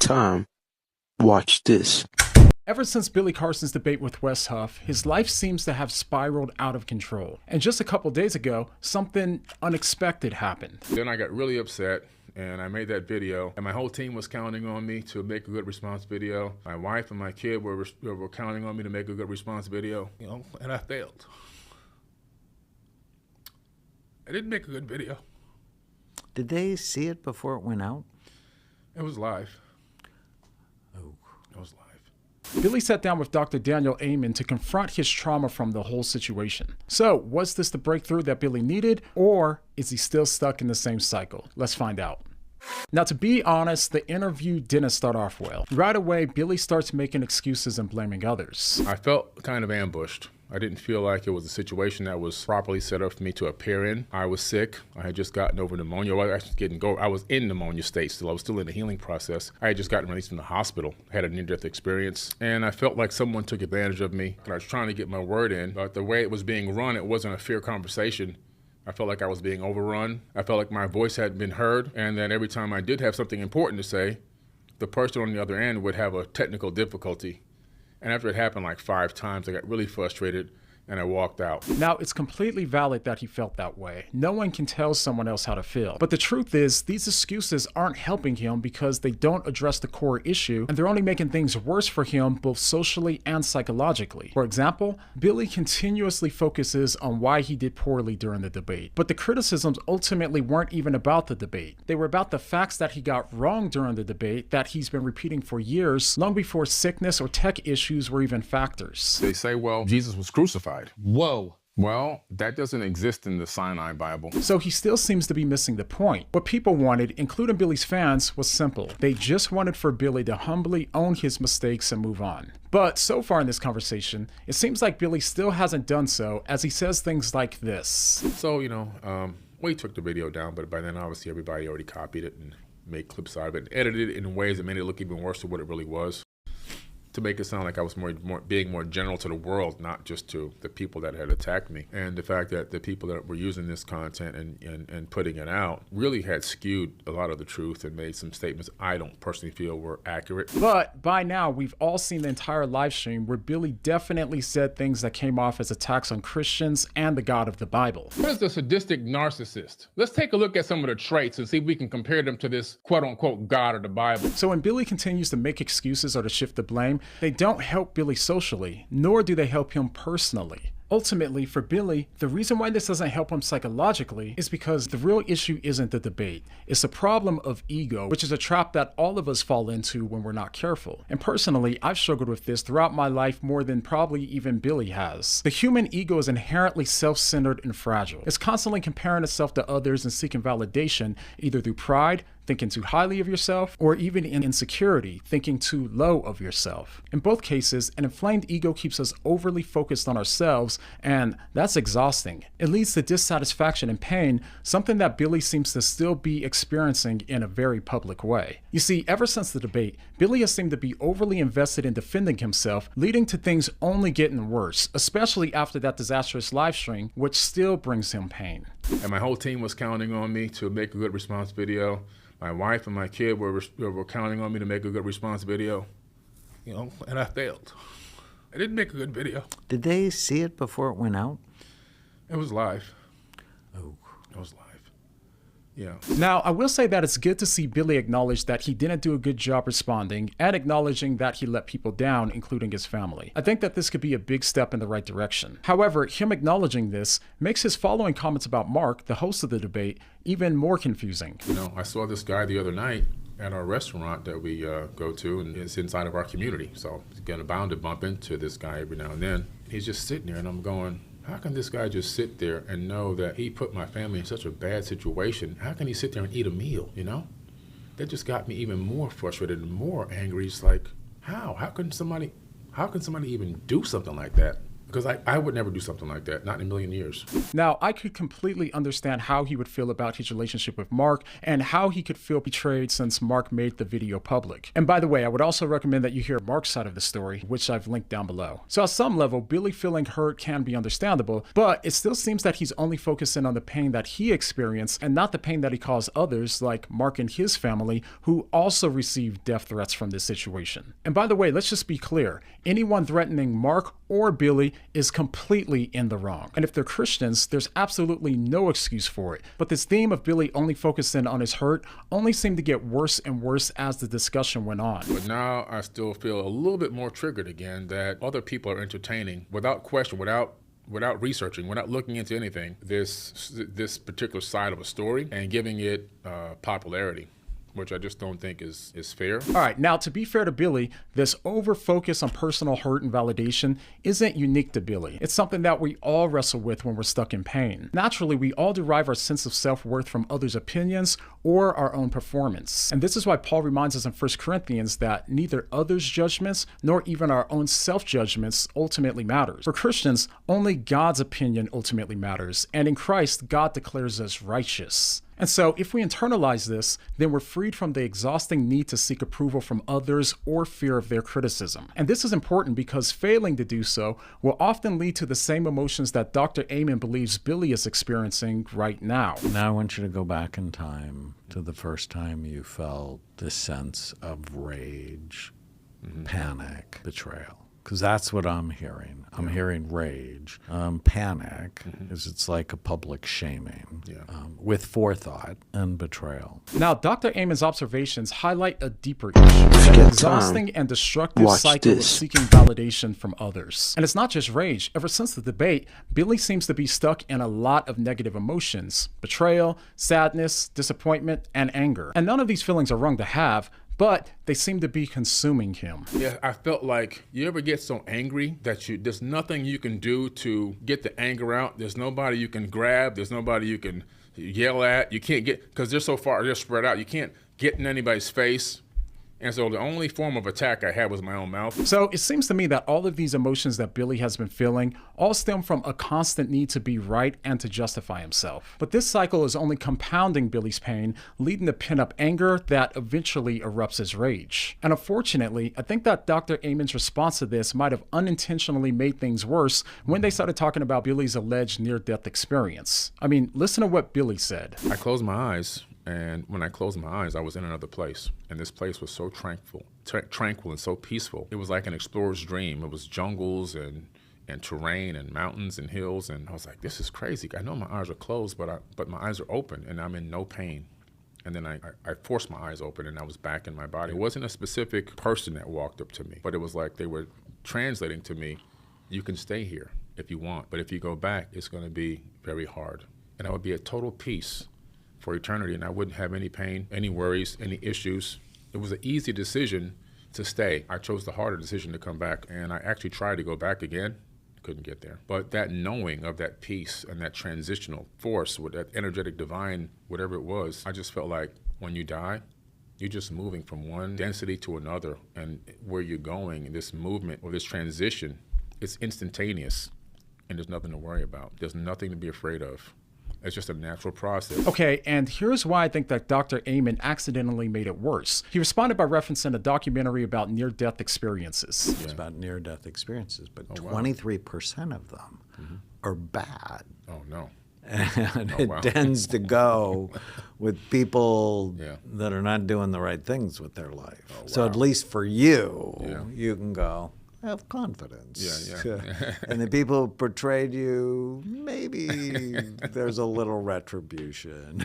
time, watch this. Ever since Billy Carson's debate with Wes Huff, his life seems to have spiraled out of control. And just a couple days ago, something unexpected happened. Then I got really upset and I made that video, and my whole team was counting on me to make a good response video. My wife and my kid were counting on me to make a good response video, and I failed. I didn't make a good video. Did they see it before it went out? It was live. Oh. It was live. Billy sat down with Dr. Daniel Amen to confront his trauma from the whole situation. So, was this the breakthrough that Billy needed, or is he still stuck in the same cycle? Let's find out. Now, to be honest, the interview didn't start off well. Right away, Billy starts making excuses and blaming others. I felt kind of ambushed. I didn't feel like it was a situation that was properly set up for me to appear in. I was sick. I had just gotten over pneumonia. I was in pneumonia state still. I was still in the healing process. I had just gotten released from the hospital. I had a near-death experience, and I felt like someone took advantage of me. I was trying to get my word in, but the way it was being run, it wasn't a fair conversation. I felt like I was being overrun. I felt like my voice hadn't been heard, and that every time I did have something important to say, the person on the other end would have a technical difficulty. And after it happened like 5 times, I got really frustrated and I walked out. Now, it's completely valid that he felt that way. No one can tell someone else how to feel. But the truth is, these excuses aren't helping him because they don't address the core issue, and they're only making things worse for him both socially and psychologically. For example, Billy continuously focuses on why he did poorly during the debate. But the criticisms ultimately weren't even about the debate. They were about the facts that he got wrong during the debate that he's been repeating for years, long before sickness or tech issues were even factors. They say, well, Jesus was crucified. Whoa. Well, that doesn't exist in the Sinai Bible. So he still seems to be missing the point. What people wanted, including Billy's fans, was simple. They just wanted for Billy to humbly own his mistakes and move on. But so far in this conversation, it seems like Billy still hasn't done so, as he says things like this. So, we took the video down, but by then obviously everybody already copied it and made clips out of it and edited it in ways that made it look even worse than what it really was, to make it sound like I was being more general to the world, not just to the people that had attacked me. And the fact that the people that were using this content and putting it out really had skewed a lot of the truth and made some statements I don't personally feel were accurate. But by now, we've all seen the entire live stream where Billy definitely said things that came off as attacks on Christians and the God of the Bible. What is the sadistic narcissist? Let's take a look at some of the traits and see if we can compare them to this quote-unquote God of the Bible. So when Billy continues to make excuses or to shift the blame, they don't help Billy socially, nor do they help him personally. Ultimately, for Billy, the reason why this doesn't help him psychologically is because the real issue isn't the debate. It's a problem of ego, which is a trap that all of us fall into when we're not careful. And personally, I've struggled with this throughout my life more than probably even Billy has. The human ego is inherently self-centered and fragile. It's constantly comparing itself to others and seeking validation, either through pride, thinking too highly of yourself, or even in insecurity, thinking too low of yourself. In both cases, an inflamed ego keeps us overly focused on ourselves, and that's exhausting. It leads to dissatisfaction and pain, something that Billy seems to still be experiencing in a very public way. You see, ever since the debate, Billy has seemed to be overly invested in defending himself, leading to things only getting worse, especially after that disastrous live stream, which still brings him pain. And my whole team was counting on me to make a good response video. My wife and my kid were counting on me to make a good response video, and I failed. I didn't make a good video. Did they see it before it went out? It was live. Oh. It was live. Yeah. Now, I will say that it's good to see Billy acknowledge that he didn't do a good job responding and acknowledging that he let people down, including his family. I think that this could be a big step in the right direction. However, him acknowledging this makes his following comments about Mark, the host of the debate, even more confusing. I saw this guy the other night at our restaurant that we go to, and it's inside of our community. So I'm bound to bump into this guy every now and then. He's just sitting there, and I'm going, how can this guy just sit there and know that he put my family in such a bad situation? How can he sit there and eat a meal, That just got me even more frustrated and more angry. It's like, how? How can somebody even do something like that? Because I would never do something like that, not in a million years. Now, I could completely understand how he would feel about his relationship with Mark and how he could feel betrayed since Mark made the video public. And by the way, I would also recommend that you hear Mark's side of the story, which I've linked down below. So at some level, Billy feeling hurt can be understandable, but it still seems that he's only focusing on the pain that he experienced and not the pain that he caused others, like Mark and his family, who also received death threats from this situation. And by the way, let's just be clear. Anyone threatening Mark or Billy is completely in the wrong. And if they're Christians, there's absolutely no excuse for it. But this theme of Billy only focusing on his hurt only seemed to get worse and worse as the discussion went on. But now I still feel a little bit more triggered again that other people are entertaining without question, without researching, without looking into anything, this particular side of a story and giving it popularity, which I just don't think is fair. All right, now to be fair to Billy, this over-focus on personal hurt and validation isn't unique to Billy. It's something that we all wrestle with when we're stuck in pain. Naturally, we all derive our sense of self-worth from others' opinions or our own performance. And this is why Paul reminds us in 1 Corinthians that neither others' judgments nor even our own self-judgments ultimately matters. For Christians, only God's opinion ultimately matters, and in Christ, God declares us righteous. And so if we internalize this, then we're freed from the exhausting need to seek approval from others or fear of their criticism. And this is important because failing to do so will often lead to the same emotions that Dr. Amen believes Billy is experiencing right now. Now I want you to go back in time to the first time you felt this sense of rage, panic, betrayal. Because that's what I'm hearing. I'm hearing rage. Panic is it's like a public shaming with forethought and betrayal. Now, Dr. Amen's observations highlight a deeper issue, an exhausting and destructive cycle of seeking validation from others. And it's not just rage. Ever since the debate, Billy seems to be stuck in a lot of negative emotions: betrayal, sadness, disappointment, and anger. And none of these feelings are wrong to have, but they seem to be consuming him. Yeah, I felt like you ever get so angry that there's nothing you can do to get the anger out. There's nobody you can grab. There's nobody you can yell at. You can't get, because they're so far, they're spread out. You can't get in anybody's face. And so the only form of attack I had was my own mouth. So it seems to me that all of these emotions that Billy has been feeling all stem from a constant need to be right and to justify himself. But this cycle is only compounding Billy's pain, leading to pent-up anger that eventually erupts as rage. And unfortunately, I think that Dr. Amen's response to this might have unintentionally made things worse when they started talking about Billy's alleged near-death experience. I mean, listen to what Billy said. I closed my eyes. And when I closed my eyes, I was in another place. And this place was so tranquil and so peaceful. It was like an explorer's dream. It was jungles and terrain and mountains and hills. And I was like, this is crazy. I know my eyes are closed, but my eyes are open and I'm in no pain. And then I forced my eyes open and I was back in my body. It wasn't a specific person that walked up to me, but it was like they were translating to me, you can stay here if you want, but if you go back, it's going to be very hard. And I would be at total peace for eternity, and I wouldn't have any pain, any worries, any issues. It was an easy decision to stay. I chose the harder decision to come back, and I actually tried to go back again, couldn't get there. But that knowing of that peace and that transitional force with that energetic divine, whatever it was, I just felt like when you die, you're just moving from one density to another, and where you're going, this movement or this transition, it's instantaneous, and there's nothing to worry about. There's nothing to be afraid of. It's just a natural process. Okay, and here's why I think that Dr. Amen accidentally made it worse. He responded by referencing a documentary about near-death experiences. It's about near-death experiences, but 23% of them are bad. Oh, no. And it tends to go with people that are not doing the right things with their life. Oh, wow. So at least for you, you can go, have confidence. And the people who portrayed you, maybe there's a little retribution.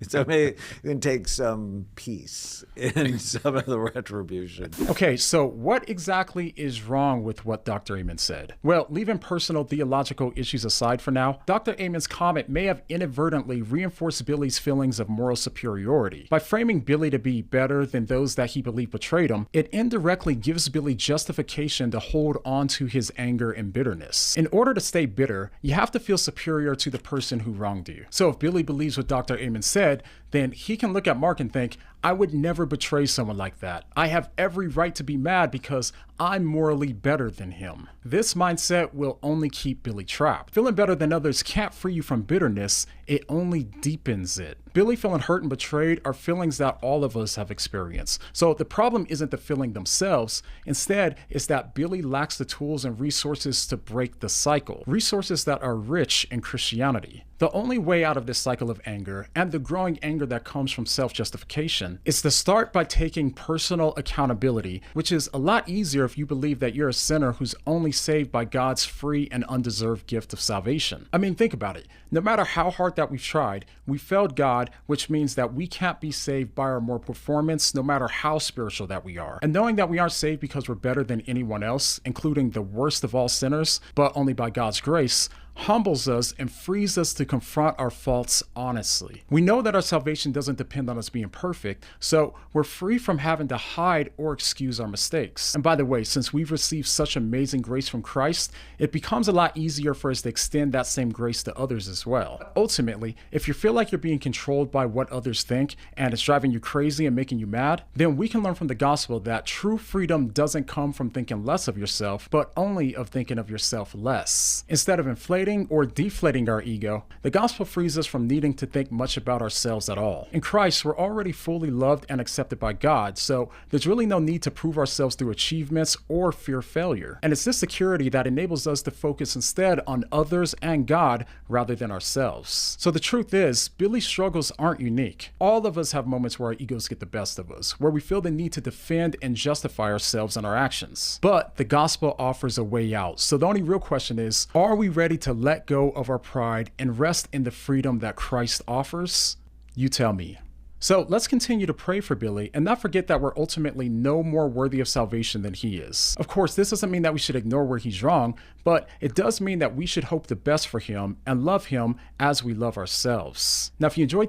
So maybe you can take some peace in some of the retribution. Okay, so what exactly is wrong with what Dr. Amen said? Well, leaving personal theological issues aside for now, Dr. Amen's comment may have inadvertently reinforced Billy's feelings of moral superiority. By framing Billy to be better than those that he believed betrayed him, it indirectly gives Billy justification to hold on to his anger and bitterness. In order to stay bitter, you have to feel superior to the person who wronged you. So if Billy believes what Dr. Amen said, then he can look at Mark and think, I would never betray someone like that. I have every right to be mad because I'm morally better than him. This mindset will only keep Billy trapped. Feeling better than others can't free you from bitterness, it only deepens it. Billy feeling hurt and betrayed are feelings that all of us have experienced. So the problem isn't the feeling themselves. Instead, it's that Billy lacks the tools and resources to break the cycle. Resources that are rich in Christianity. The only way out of this cycle of anger, and the growing anger that comes from self-justification, is to start by taking personal accountability, which is a lot easier if you believe that you're a sinner who's only saved by God's free and undeserved gift of salvation. I mean, think about it. No matter how hard that we've tried, we failed God, which means that we can't be saved by our moral performance, no matter how spiritual that we are. And knowing that we aren't saved because we're better than anyone else, including the worst of all sinners, but only by God's grace, humbles us and frees us to confront our faults honestly. We know that our salvation doesn't depend on us being perfect, so we're free from having to hide or excuse our mistakes. And by the way, since we've received such amazing grace from Christ, it becomes a lot easier for us to extend that same grace to others as well. Ultimately, if you feel like you're being controlled by what others think and it's driving you crazy and making you mad, then we can learn from the gospel that true freedom doesn't come from thinking less of yourself, but only of thinking of yourself less. Instead of inflating or deflating our ego, the gospel frees us from needing to think much about ourselves at all. In Christ, we're already fully loved and accepted by God, so there's really no need to prove ourselves through achievements or fear failure. And it's this security that enables us to focus instead on others and God rather than ourselves. So the truth is, Billy's struggles aren't unique. All of us have moments where our egos get the best of us, where we feel the need to defend and justify ourselves and our actions. But the gospel offers a way out. So the only real question is, are we ready to let go of our pride and rest in the freedom that Christ offers? You tell me. So let's continue to pray for Billy and not forget that we're ultimately no more worthy of salvation than he is. Of course, this doesn't mean that we should ignore where he's wrong, but it does mean that we should hope the best for him and love him as we love ourselves. Now, if you enjoyed this